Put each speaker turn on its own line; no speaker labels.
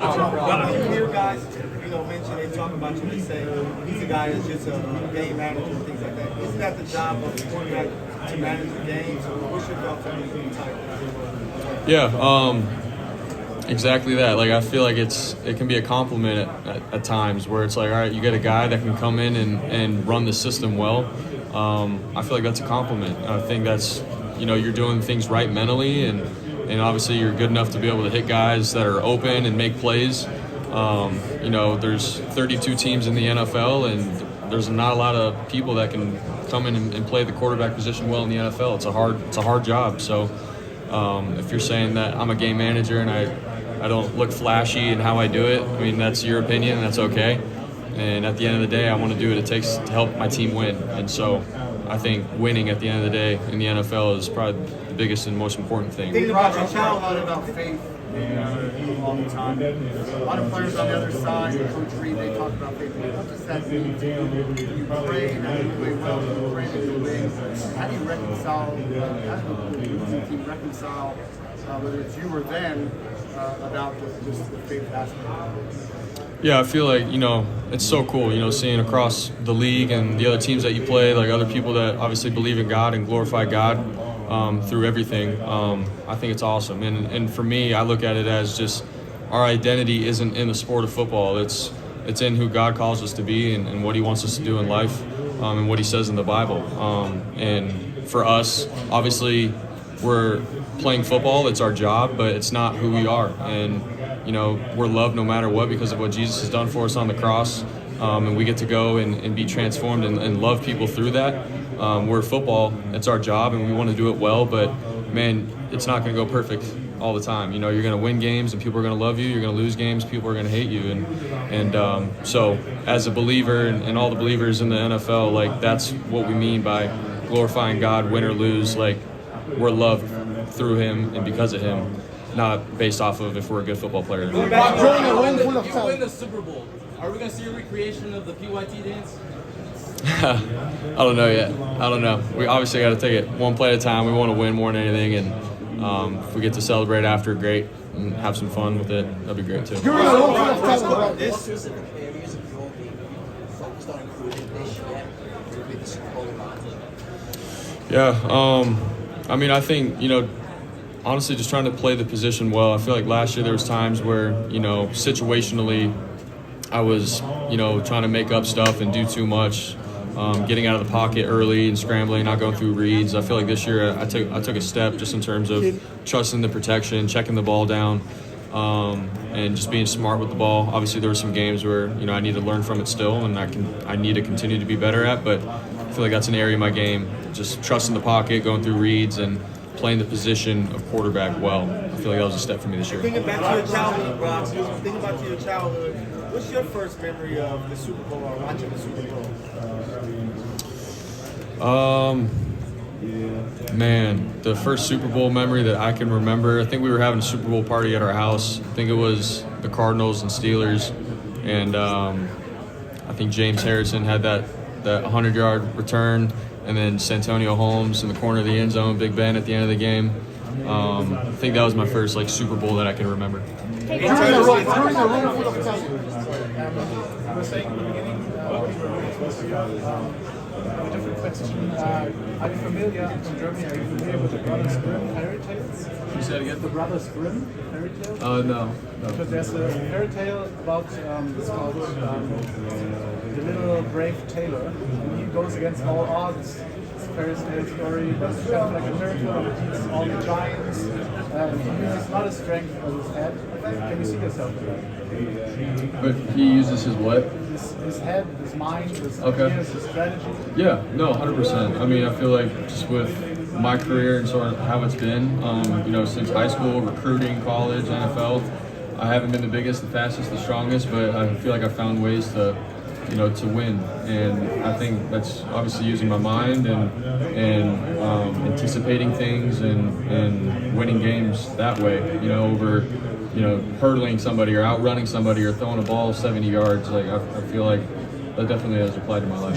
When you hear guys, mention they talk about you, they say he's a guy that's just a game manager and things like that. Isn't that the job of the quarterback to manage the game? So what's your thoughts on these type?
Yeah, exactly that. Like I feel like it can be a compliment at times where it's like, all right, you get a guy that can come in and run the system well. I feel like that's a compliment. I think that's you're doing things right mentally and obviously you're good enough to be able to hit guys that are open and make plays. There's 32 teams in the NFL, and there's not a lot of people that can come in and play the quarterback position well in the NFL. It's a hard job. So if you're saying that I'm a game manager and I don't look flashy in how I do it, I mean, that's your opinion, and that's okay. And at the end of the day, I want to do what it takes to help my team win. And so I think winning at the end of the day in the NFL is probably the biggest and most important thing.
Think about your child, a lot about faith all the time. A lot of players on the other side, Coach Reed, they talk about faith. What does that mean to you? You pray that you play well, you pray that you win. How do you reconcile, how do the losing team reconcile, whether it's you or them, about just the faith aspect?
Yeah, I feel like, it's so cool, seeing across the league and the other teams that you play, like other people that obviously believe in God and glorify God through everything. I think it's awesome. And for me, I look at it as just our identity isn't in the sport of football. It's in who God calls us to be and what he wants us to do in life and what he says in the Bible. And for us, obviously, we're playing football. It's our job, but it's not who we are. And we're loved no matter what because of what Jesus has done for us on the cross. And we get to go and be transformed and love people through that. We're football. It's our job, and we want to do it well. But, man, it's not going to go perfect all the time. You're going to win games, and people are going to love you. You're going to lose games. People are going to hate you. And so as a believer and all the believers in the NFL, like, that's what we mean by glorifying God, win or lose. Like, we're loved through him and because of him, not based off of if we're a good football player.
You win the Super Bowl. Are we going to see a recreation of the PYT dance?
I don't know yet. I don't know. We obviously got to take it one play at a time. We want to win more than anything, and if we get to celebrate after, great, and have some fun with it, that'd be great too.
What specific areas of your game focused on improving this year to beat the Super Bowl?
Yeah, I mean, I think, honestly, just trying to play the position well. I feel like last year there was times where, situationally, I was, trying to make up stuff and do too much, getting out of the pocket early and scrambling, not going through reads. I feel like this year I took a step just in terms of trusting the protection, checking the ball down, and just being smart with the ball. Obviously, there were some games where, I need to learn from it still, and I need to continue to be better at, but I feel like that's an area of my game, just trusting the pocket, going through reads, and playing the position of quarterback well. I feel like that was a step for me this year.
Thinking back to your childhood, Brock, thinking about your childhood, what's your first memory of the Super Bowl or watching the Super Bowl?
Man, the first Super Bowl memory that I can remember, I think we were having a Super Bowl party at our house. I think it was the Cardinals and Steelers, and I think James Harrison had that 100-yard return, and then Santonio Holmes in the corner of the end zone, Big Ben at the end of the game. I think that was my first Super Bowl that I can remember.
Different question. Are you familiar, I'm from Germany, are you familiar with the Brothers Grimm fairy tales?
You said again?
The Brothers Grimm fairy tales?
No.
Because there's a fairy tale about, it's called The Little Brave Tailor, and he goes against all odds. It's a fairy tale story, but it's kind of like a miracle, he beats all the giants. He uses not his strength, but his head. Can you see yourself in that?
But he uses his what?
His head, his mind, his ideas, his strategy.
Yeah, no, 100%. I mean, I feel like just with my career and sort of how it's been, since high school, recruiting, college, NFL, I haven't been the biggest, the fastest, the strongest, but I feel like I found ways to win. And I think that's obviously using my mind and anticipating things and winning games that way, over hurdling somebody or outrunning somebody or throwing a ball 70 yards. Like I feel like that definitely has applied to my life.